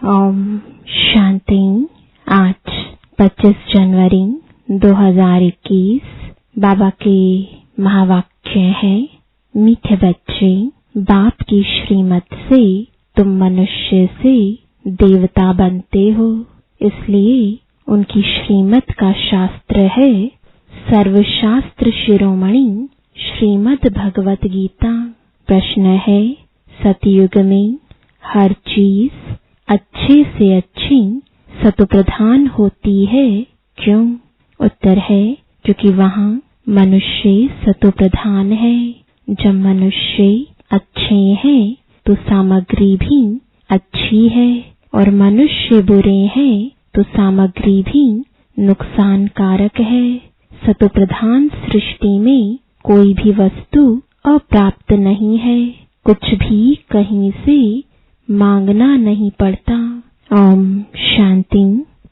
ओम शांति। आज 25 जनवरी 2021 बाबा के महावाक्य है, मीठे बच्चे, बाप की श्रीमत से तुम मनुष्य से देवता बनते हो, इसलिए उनकी श्रीमत का शास्त्र है सर्वशास्त्र शिरोमणि श्रीमद् भगवत गीता। प्रश्न है, सतयुग में हर चीज अच्छे से अच्छी सतोप्रधान होती है, क्यों? उत्तर है, क्योंकि वहाँ मनुष्य सतोप्रधान है। जब मनुष्य अच्छे हैं तो सामग्री भी अच्छी है, और मनुष्य बुरे हैं तो सामग्री भी नुकसानकारक है। सतोप्रधान सृष्टि में कोई भी वस्तु अप्राप्त नहीं है, कुछ भी कहीं से मांगना नहीं पड़ता। ओम शांति।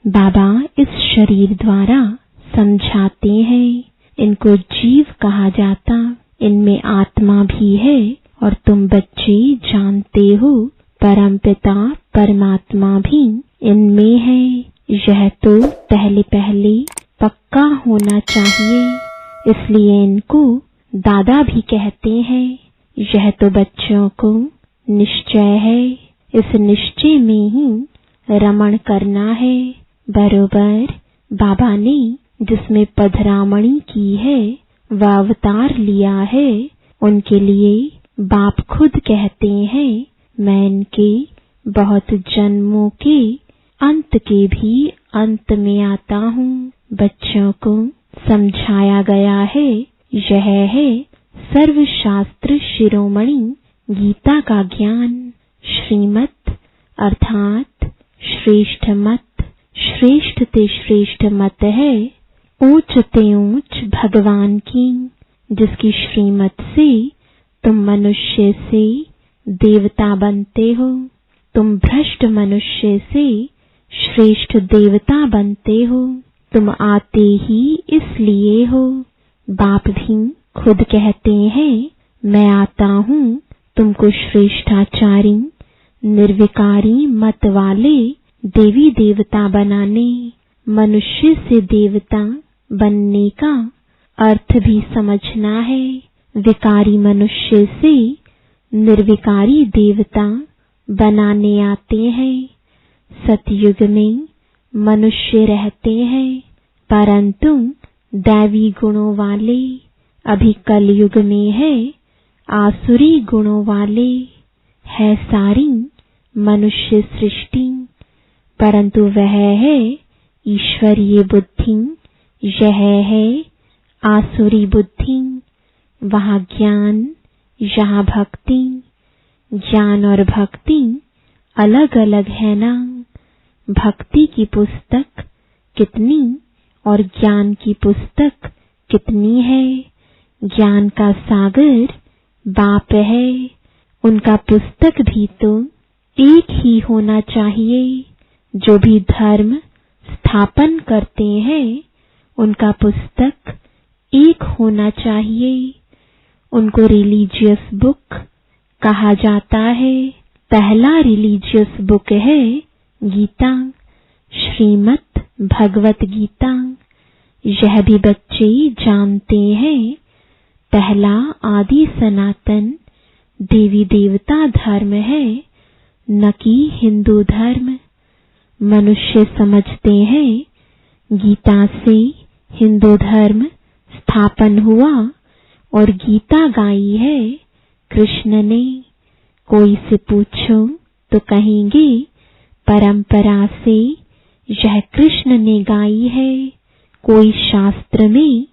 बाबा इस शरीर द्वारा समझाते हैं, इनको जीव कहा जाता, इनमें आत्मा भी है, और तुम बच्चे जानते हो परमपिता परमात्मा भी इनमें है। यह तो पहले पहले पक्का होना चाहिए, इसलिए इनको दादा भी कहते हैं। यह तो बच्चों को निश्चय है, इस निश्चय में ही रमण करना है। बरोबर बाबा ने जिसमें पधरामणी की है वह अवतार लिया है, उनके लिए बाप खुद कहते हैं, मैं इनके बहुत जन्मों के अंत के भी अंत में आता हूँ। बच्चों को समझाया गया है, यह है सर्वशास्त्र शिरोमणि गीता का ज्ञान। श्रीमत अर्थात श्रेष्ठ मत, श्रेष्ठ ते श्रेष्ठ मत है, ऊंच ते ऊंच भगवान की, जिसकी श्रीमत से तुम मनुष्य से देवता बनते हो। तुम भ्रष्ट मनुष्य से श्रेष्ठ देवता बनते हो। तुम आते ही इसलिए हो। बाप भी खुद कहते हैं, मैं आता हूँ तुमको श्रेष्ठाचारी निर्विकारी मत वाले देवी देवता बनाने। मनुष्य से देवता बनने का अर्थ भी समझना है। विकारी मनुष्य से निर्विकारी देवता बनाने आते हैं। सतयुग में मनुष्य रहते हैं, परंतु दैवी गुणों वाले। अभी कलयुग में है आसुरी गुणों वाले। है सारी मनुष्य सृष्टि, परंतु वह है ईश्वरीय बुद्धि, यह है आसुरी बुद्धि। वहाँ ज्ञान, यहाँ भक्ति। ज्ञान और भक्ति अलग अलग है ना। भक्ति की पुस्तक कितनी और ज्ञान की पुस्तक कितनी है। ज्ञान का सागर बाप है, उनका पुस्तक भी तो एक ही होना चाहिए। जो भी धर्म स्थापन करते हैं उनका पुस्तक एक होना चाहिए। उनको रिलीजियस बुक कहा जाता है। पहला रिलीजियस बुक है गीता, श्रीमद् भगवत गीता। यह भी बच्चे जानते हैं, पहला आदि सनातन देवी देवता धर्म है, न कि हिंदू धर्म। मनुष्य समझते हैं गीता से हिंदू धर्म स्थापन हुआ और गीता गाई है कृष्ण ने। कोई से पूछो तो कहेंगे परंपरा से यह कृष्ण ने गाई है। कोई शास्त्र में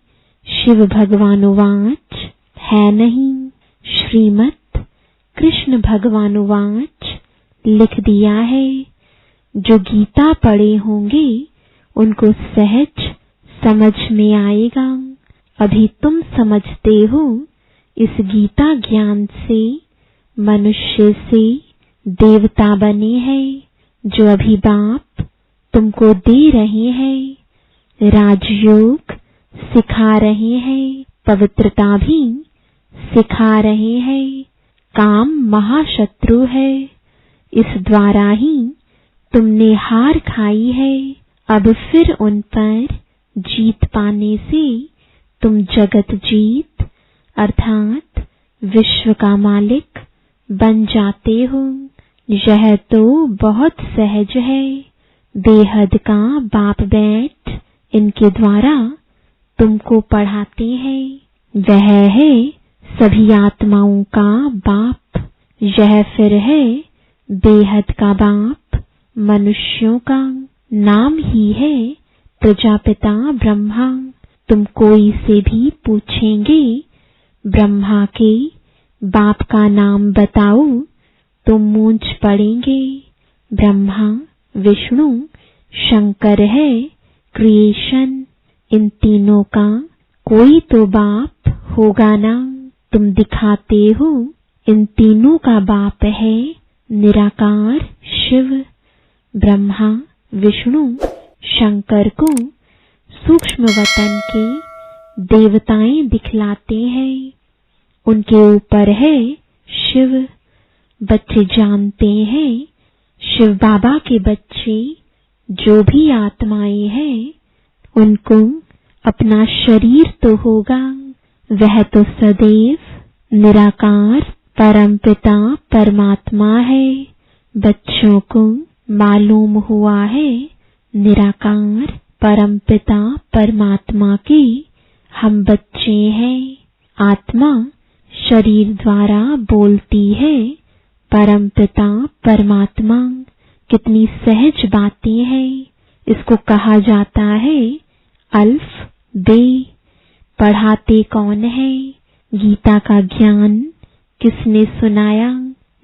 शिव भगवानुवाच है नहीं। श्रीमद् कृष्ण भगवानुवाच लिख दिया है। जो गीता पढ़े होंगे उनको सहज समझ में आएगा। अभी तुम समझते हो, इस गीता ज्ञान से मनुष्य से देवता बने हैं, जो अभी बाप तुमको दे रहे हैं। राजयोग सिखा रहे हैं, पवित्रता भी सिखा रहे हैं। काम महाशत्रु है, इस द्वारा ही तुमने हार खाई है, अब फिर उन पर जीत पाने से तुम जगत जीत अर्थात विश्व का मालिक बन जाते हो। यह तो बहुत सहज है। बेहद का बाप बैठ इनके द्वारा तुमको पढ़ाते हैं। वह है सभी आत्माओं का बाप। यह फिर है बेहद का बाप मनुष्यों का। नाम ही है प्रजापिता ब्रह्मा। तुम कोई से भी पूछेंगे ब्रह्मा के बाप का नाम बताओ तो मूंझ पड़ेंगे। ब्रह्मा विष्णु शंकर है क्रिएशन। इन तीनों का कोई तो बाप होगा ना। तुम दिखाते हो इन तीनों का बाप है निराकार शिव। ब्रह्मा विष्णु शंकर को सूक्ष्म वतन के देवताएं दिखलाते हैं। उनके ऊपर है शिव। बच्चे जानते हैं शिव बाबा के बच्चे जो भी आत्माएं हैं उनको अपना शरीर तो होगा। वह तो सदैव निराकार परमपिता परमात्मा है। बच्चों को मालूम हुआ है निराकार परमपिता परमात्मा के हम बच्चे हैं। आत्मा शरीर द्वारा बोलती है परमपिता परमात्मा। कितनी सहज बातें हैं। इसको कहा जाता है अल्फ बे। पढ़ाते कौन है? गीता का ज्ञान किसने सुनाया?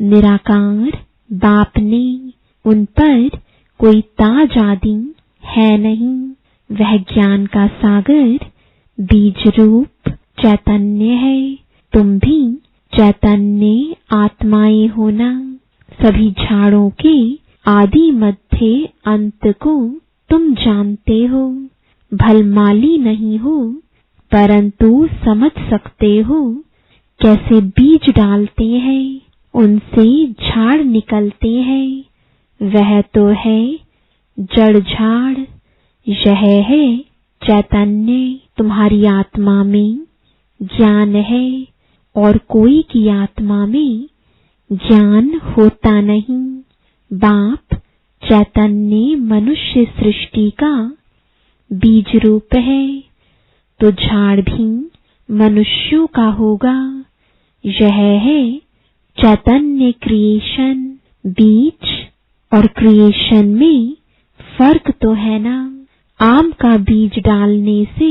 निराकार बाप ने। उन पर कोई ताज आदि है नहीं। वह ज्ञान का सागर बीज रूप चैतन्य है। तुम भी चैतन्य आत्माएं होना। सभी झाड़ों के आदि मध्य अंत को तुम जानते हो। भलमाली नहीं हो परंतु समझ सकते हो कैसे बीज डालते हैं उनसे झाड़ निकलते हैं। वह तो है जड़ झाड़। यह है चैतन्य। तुम्हारी आत्मा में ज्ञान है और कोई की आत्मा में ज्ञान होता नहीं। बाप चैतन्य मनुष्य सृष्टि का बीज रूप है तो झाड़ भी मनुष्यों का होगा। यह है चैतन्य क्रिएशन। बीज और क्रिएशन में फर्क तो है ना। आम का बीज डालने से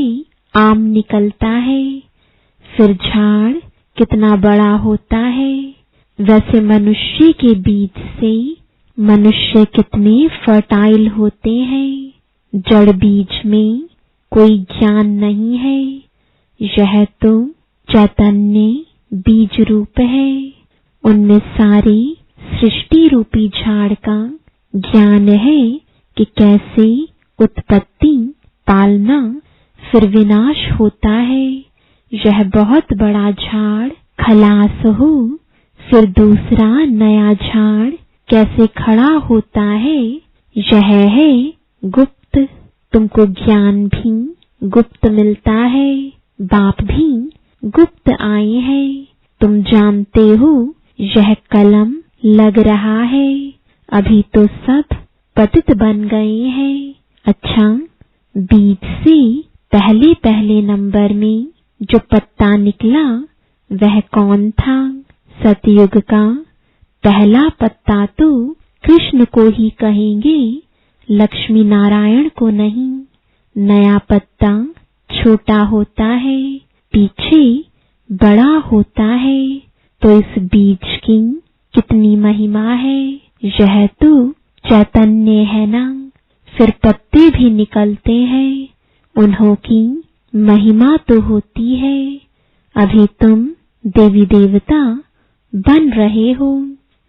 आम निकलता है, फिर झाड़ कितना बड़ा होता है। वैसे मनुष्य के बीज से मनुष्य कितने फर्टाइल होते हैं। जड़ बीज में कोई ज्ञान नहीं है। यह तो चैतन्य बीज रूप है। उनमें सारी सृष्टि रूपी झाड़ का ज्ञान है कि कैसे उत्पत्ति पालना फिर विनाश होता है। यह बहुत बड़ा झाड़ खलास हो फिर दूसरा नया झाड़ कैसे खड़ा होता है। यह है गुप्त। तुमको ज्ञान भी गुप्त मिलता है। बाप भी गुप्त आए हैं। तुम जानते हो यह कलम लग रहा है। अभी तो सब पतित बन गए हैं। अच्छा, बीज से पहले पहले नंबर में जो पत्ता निकला वह कौन था? सतयुग का पहला पत्ता तो कृष्ण को ही कहेंगे, लक्ष्मी नारायण को नहीं। नया पत्ता छोटा होता है, पीछे बड़ा होता है। तो इस बीज की कितनी महिमा है। यह तो चैतन्य है ना। फिर पत्ते भी निकलते हैं, उन्हों की महिमा तो होती है। अभी तुम देवी देवता बन रहे हो,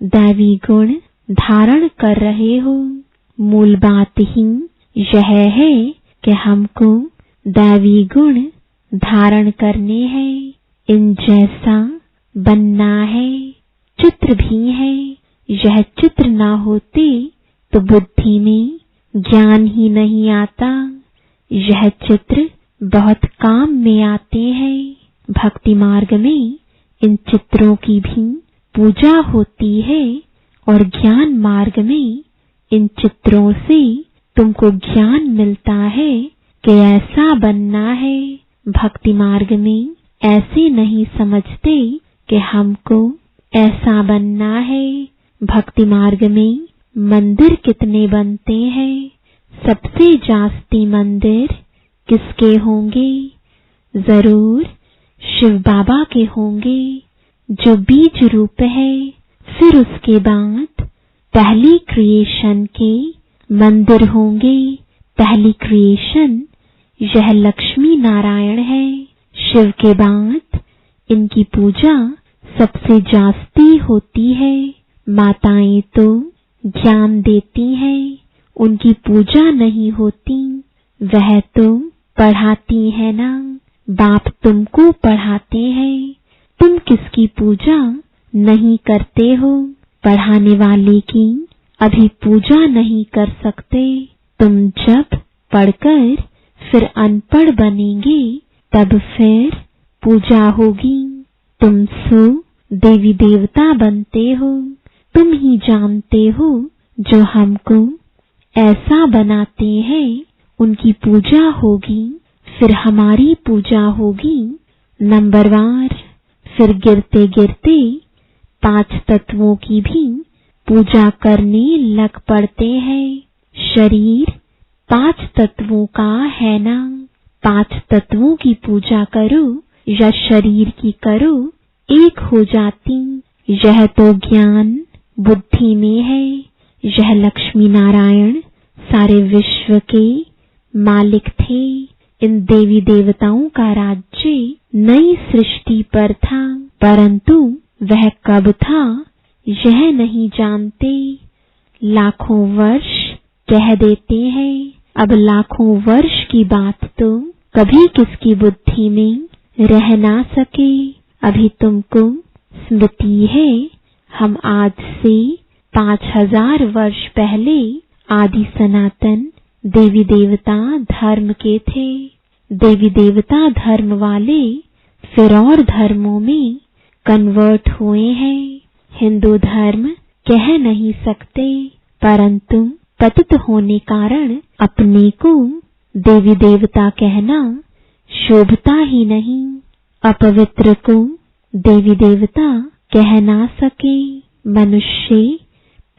दैवी गुण धारण कर रहे हो। मूल बात ही यह है कि हमको दैवी गुण धारण करने हैं। इन जैसा बनना है। चित्र भी है। यह चित्र ना होते तो बुद्धि में ज्ञान ही नहीं आता। यह चित्र बहुत काम में आते हैं। भक्ति मार्ग में इन चित्रों की भी पूजा होती है और ज्ञान मार्ग में इन चित्रों से तुमको ज्ञान मिलता है कि ऐसा बनना है। भक्ति मार्ग में ऐसे नहीं समझते कि हमको ऐसा बनना है। भक्ति मार्ग में मंदिर कितने बनते हैं? सबसे जास्ती मंदिर किसके होंगे? जरूर शिव बाबा के होंगे, जो बीज रूप है। फिर उसके बाद पहली क्रिएशन के मंदिर होंगे। पहली क्रिएशन यह लक्ष्मी नारायण है। शिव के बाद इनकी पूजा सबसे जास्ती होती है। माताएं तो ज्ञान देती हैं, उनकी पूजा नहीं होती। वह तो पढ़ाती है ना, बाप तुमको पढ़ाते हैं। तुम किसकी पूजा नहीं करते हो? पढ़ाने वाले की अभी पूजा नहीं कर सकते। तुम जब पढ़कर फिर अनपढ़ बनेंगे तब फिर पूजा होगी। तुम सो देवी देवता बनते हो। तुम ही जानते हो जो हमको ऐसा बनाते हैं उनकी पूजा होगी, फिर हमारी पूजा होगी नंबरवार। फिर गिरते गिरते 5 तत्वों की भी पूजा करने लग पड़ते हैं। शरीर 5 तत्वों का है ना। 5 तत्वों की पूजा करो या शरीर की करो, एक हो जाती। यह तो ज्ञान बुद्धि में है। यह लक्ष्मी नारायण सारे विश्व के मालिक थे। इन देवी देवताओं का राज्य नई सृष्टि पर था, परंतु वह कब था यह नहीं जानते। लाखों वर्ष कह देते हैं। अब लाखों वर्ष की बात तो कभी किसकी बुद्धि में रह ना सके। अभी तुमको स्मृति है, हम आज से 5000 वर्ष पहले आदि सनातन देवी देवता धर्म के थे। देवी देवता धर्म वाले फिर और धर्मों में कन्वर्ट हुए हैं। हिंदू धर्म कह नहीं सकते, परंतु पतित होने कारण अपने को देवी देवता कहना शोभता ही नहीं। अपवित्र को देवी देवता कह ना सके। मनुष्य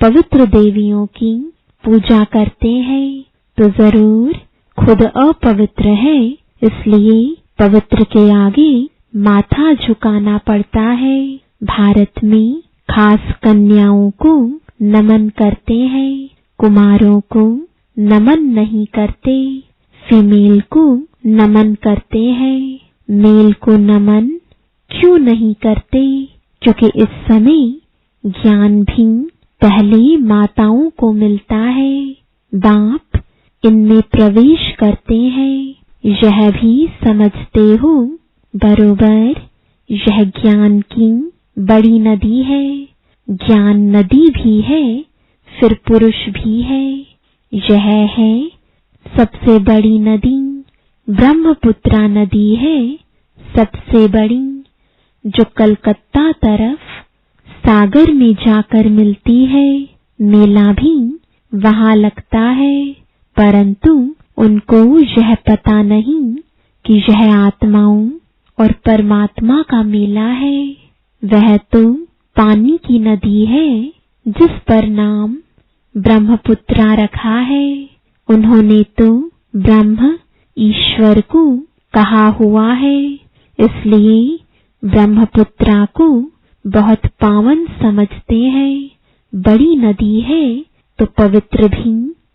पवित्र देवियों की पूजा करते हैं तो जरूर खुद अपवित्र है, इसलिए पवित्र के आगे माथा झुकाना पड़ता है। भारत में खास कन्याओं को नमन करते हैं, कुमारों को नमन नहीं करते। फीमेल को नमन करते हैं, मेल को नमन क्यों नहीं करते? क्योंकि इस समय ज्ञान भी पहले माताओं को मिलता है। बाप इनमें प्रवेश करते हैं, यह भी समझते हो बरोबर। यह ज्ञान की बड़ी नदी है। ज्ञान नदी भी है, फिर पुरुष भी है। यह है सबसे बड़ी नदी। ब्रह्मपुत्रा नदी है सबसे बड़ी, जो कलकत्ता तरफ सागर में जाकर मिलती है। मेला भी वहां लगता है, परंतु उनको यह पता नहीं कि यह आत्माओं और परमात्मा का मेला है। वह तो पानी की नदी है जिस पर नाम ब्रह्मपुत्रा रखा है। उन्होंने तो ब्रह्म ईश्वर को कहा हुआ है, इसलिए ब्रह्मपुत्रा को बहुत पावन समझते हैं। बड़ी नदी है तो पवित्र भी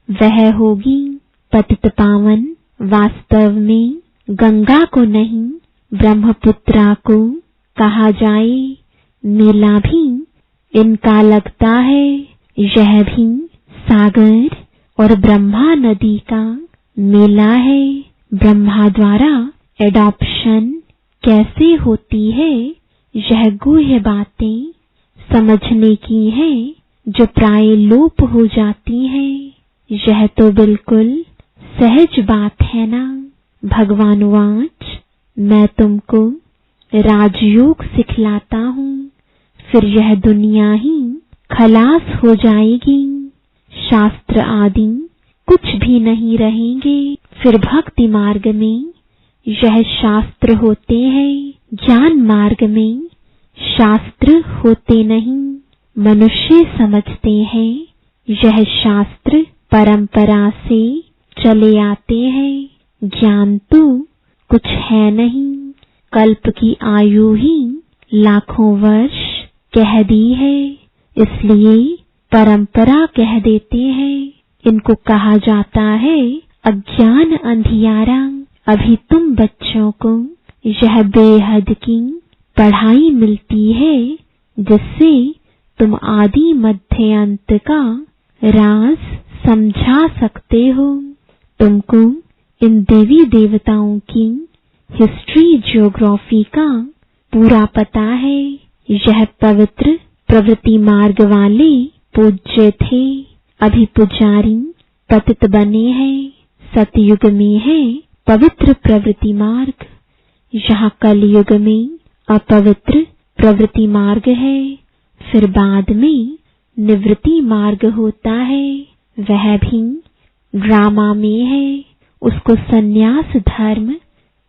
वह होगी। पतित पावन वास्तव में गंगा को नहीं ब्रह्मपुत्रा को कहा जाए। मेला भी इनका लगता है, यह भी सागर और ब्रह्मा नदी का मेला है। ब्रह्मा द्वारा एडॉप्शन कैसे होती है, यह गुह्य बातें समझने की है। जो प्राय लोप हो जाती हैं। यह तो बिल्कुल सहज बात है ना। भगवान वाच, मैं तुमको राजयोग सिखलाता हूँ, फिर यह दुनिया ही खलास हो जाएगी। शास्त्र आदि कुछ भी नहीं रहेंगे। फिर भक्ति मार्ग में यह शास्त्र होते हैं, ज्ञान मार्ग में शास्त्र होते नहीं। मनुष्य समझते हैं यह शास्त्र परंपरा से चले आते हैं, ज्ञान तो कुछ है नहीं। कल्प की आयु ही लाखों वर्ष कह दी है, इसलिए परंपरा कह देते हैं। इनको कहा जाता है अज्ञान अंधियारा। अभी तुम बच्चों को यह बेहद की पढ़ाई मिलती है, जिससे तुम आदि मध्य अंत का राज समझा सकते हो। तुमको इन देवी देवताओं की हिस्ट्री ज्योग्राफी का पूरा पता है। यह पवित्र प्रवृत्ति मार्ग वाले पूज्य थे, अभी पुजारी पतित बने हैं। सतयुग में है पवित्र प्रवृत्ति मार्ग, यहाँ कलयुग में अपवित्र प्रवृत्ति मार्ग है। फिर बाद में निवृत्ति मार्ग होता है, वह भी ड्रामा में है। उसको संन्यास धर्म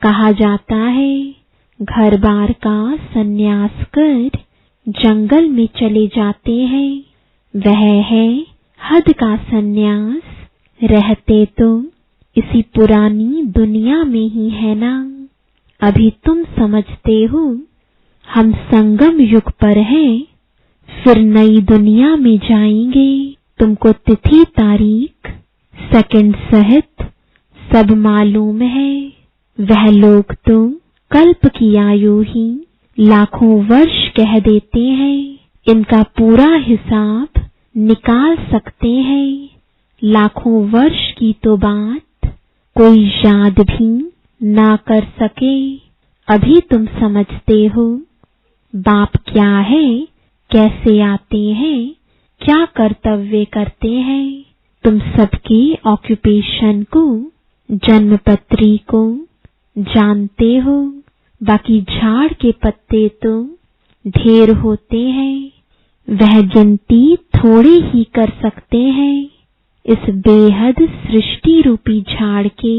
कहा जाता है। घर बार का संन्यास कर जंगल में चले जाते हैं, वह है हद का संन्यास। रहते तो इसी पुरानी दुनिया में ही है ना। अभी तुम समझते हो हम संगम युग पर हैं, फिर नई दुनिया में जाएंगे। तुमको तिथि तारीख सेकंड सहित सब मालूम है। वह लोग तो कल्प की आयु ही लाखों वर्ष कह देते हैं, इनका पूरा हिसाब निकाल सकते हैं। लाखों वर्ष की तो बात कोई याद भी ना कर सके। अभी तुम समझते हो बाप क्या है, कैसे आते हैं, क्या कर्तव्य करते हैं। तुम सबके ऑक्यूपेशन को, जन्मपत्री को जानते हो। बाकी झाड़ के पत्ते तो ढेर होते हैं, वह गिनती थोड़े ही कर सकते हैं। इस बेहद सृष्टि रूपी झाड़ के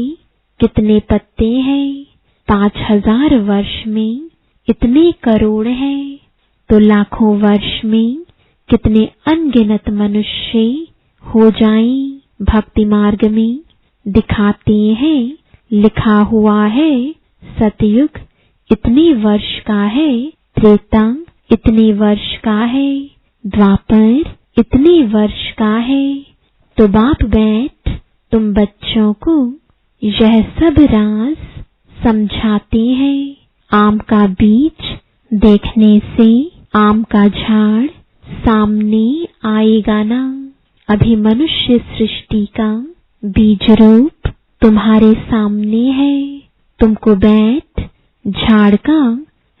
कितने पत्ते हैं? 5000 वर्ष में इतने करोड़ हैं, तो लाखों वर्ष में कितने अनगिनत मनुष्य हो जाएं। भक्ति मार्ग में दिखाते हैं, लिखा हुआ है सतयुग इतने वर्ष का है, त्रेता इतने वर्ष का है, द्वापर इतने वर्ष का है। तो बाप बैठ तुम बच्चों को यह सब राज समझाते हैं। आम का बीज देखने से आम का झाड़ सामने आएगा ना। अभी मनुष्य सृष्टि का बीज रूप तुम्हारे सामने है। तुमको बैठ झाड़ का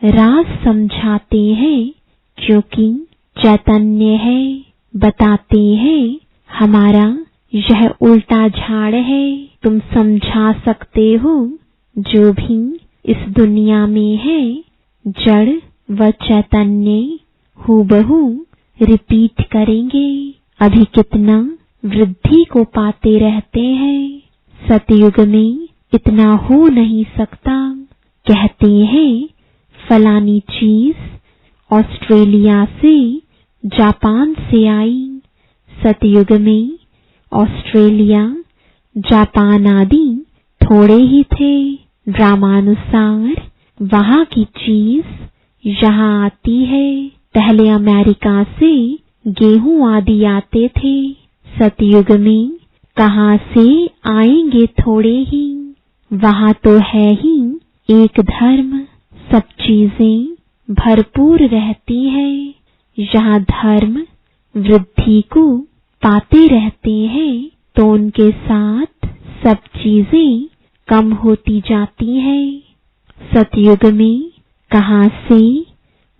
राज समझाते हैं, क्योंकि चैतन्य है। बताते हैं हमारा यह उल्टा झाड़ है। तुम समझा सकते हो जो भी इस दुनिया में है, जड़ व चैतन्य हूबहू रिपीट करेंगे। अभी कितना वृद्धि को पाते रहते हैं, सतयुग में इतना हो नहीं सकता। कहते हैं फलानी चीज ऑस्ट्रेलिया से, जापान से आई। सतयुग में ऑस्ट्रेलिया, जापान आदि थोड़े ही थे। ड्रामानुसार वहां की चीज यहाँ आती है। पहले अमेरिका से गेहूं आदि आते थे। सतयुग में कहां से आएंगे? थोड़े ही। वहां तो है ही एक धर्म, सब चीजें भरपूर रहती हैं। यहाँ धर्म वृद्धि को पाते रहते हैं, तो उनके साथ सब चीजें कम होती जाती हैं। सतयुग में कहां से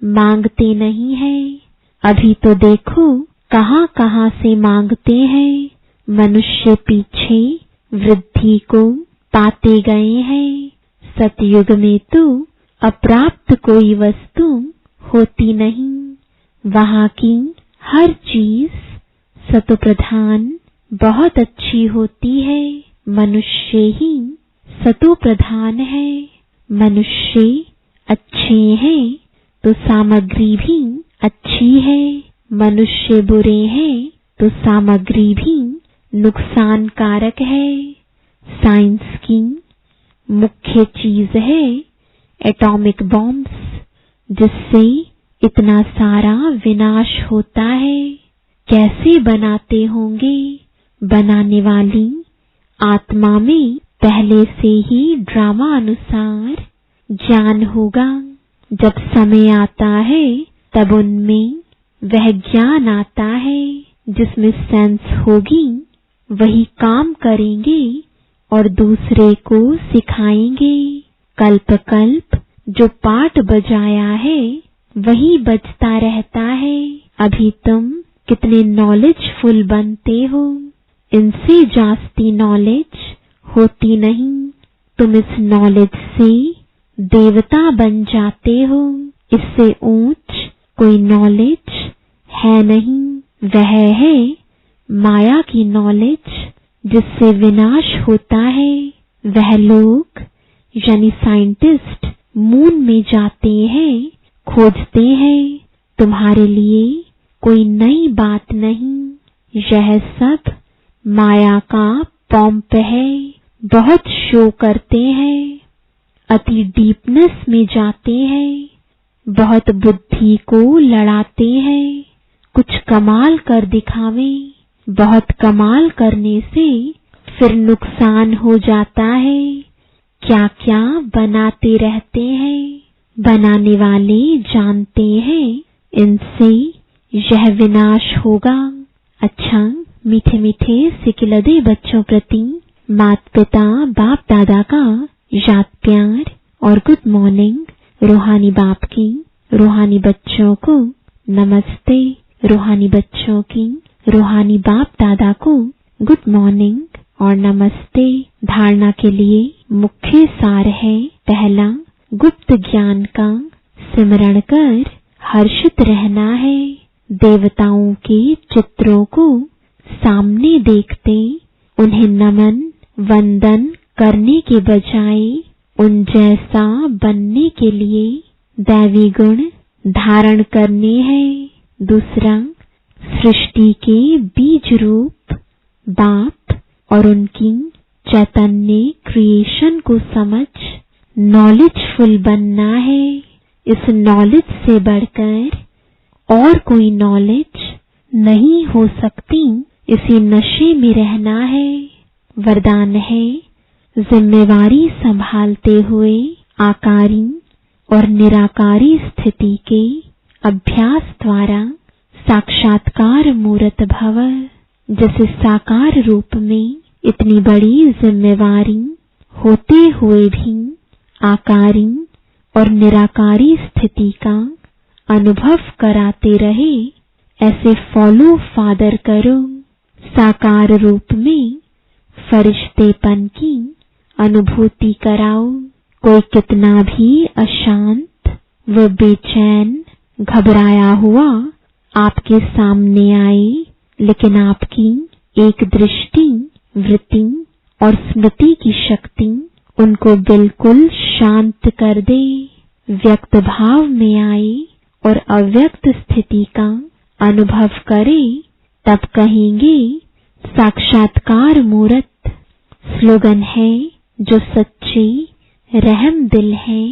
मांगते नहीं है। अभी तो देखो कहाँ कहाँ से मांगते हैं। मनुष्य पीछे वृद्धि को पाते गए हैं। सतयुग में तो अप्राप्त कोई वस्तु होती नहीं। वहाँ की हर चीज सतोप्रधान बहुत अच्छी होती है। मनुष्य ही सतोप्रधान है। मनुष्य अच्छे हैं तो सामग्री भी अच्छी है। मनुष्य बुरे हैं तो सामग्री भी नुकसान कारक है। साइंस की मुख्य चीज है एटॉमिक बॉम्ब्स, जिससे इतना सारा विनाश होता है। कैसे बनाते होंगे? बनाने वाली आत्मा में पहले से ही ड्रामा अनुसार ज्ञान होगा। जब समय आता है तब उनमें वह ज्ञान आता है। जिसमें सेंस होगी वही काम करेंगे और दूसरे को सिखाएंगे। कल्प कल्प जो पाठ बजाया है वही बजता रहता है। अभी तुम कितने नॉलेजफुल बनते हो, इनसे जास्ती नॉलेज होती नहीं। तुम इस नॉलेज से देवता बन जाते हो। इससे ऊंच कोई नॉलेज है नहीं। वह है माया की नॉलेज, जिससे विनाश होता है। वह लोग यानी साइंटिस्ट मून में जाते हैं, खोजते हैं। तुम्हारे लिए कोई नई बात नहीं। यह सब माया का पॉम्प है। बहुत शो करते हैं, अति डीपनेस में जाते हैं, बहुत बुद्धि को लड़ाते हैं। कुछ कमाल कर दिखावे। बहुत कमाल करने से फिर नुकसान हो जाता है। क्या क्या बनाते रहते हैं। बनाने वाले जानते हैं इनसे यह विनाश होगा। अच्छा, मीठे मीठे सिकिलदे बच्चों प्रति माता पिता बाप दादा का याद प्यार और गुड मॉर्निंग। रूहानी बाप की रूहानी बच्चों को नमस्ते। रूहानी बच्चों की रूहानी बाप दादा को गुड मॉर्निंग और नमस्ते। धारणा के लिए मुख्य सार है, पहला, गुप्त ज्ञान का सिमरण कर हर्षित रहना है। देवताओं के चित्रों को सामने देखते उन्हें नमन वंदन करने के बजाय उन जैसा बनने के लिए दैवी गुण धारण करने हैं। दूसरा, सृष्टि के बीज रूप बाप और उनकी चैतन्य क्रिएशन को समझ नॉलेजफुल बनना है। इस नॉलेज से बढ़कर और कोई नॉलेज नहीं हो सकती। इसी नशे में रहना है। वरदान है, जिम्मेवारी संभालते हुए आकारी और निराकारी स्थिति के अभ्यास द्वारा साक्षात्कार मूर्त भव। जैसे साकार रूप में इतनी बड़ी जिम्मेवारी होते हुए भी आकारी और निराकारी स्थिति का अनुभव कराते रहे, ऐसे फॉलो फादर करो। साकार रूप में फरिश्तेपन की अनुभूति कराओ। कोई कितना भी अशांत व बेचैन घबराया हुआ आपके सामने आए, लेकिन आपकी एक दृष्टि, वृत्ति और स्मृति की शक्ति उनको बिल्कुल शांत कर दे। व्यक्त भाव में आए और अव्यक्त स्थिति का अनुभव करे, तब कहेंगे साक्षात्कार मूर्त। स्लोगन है, जो सच्चे रहम दिल है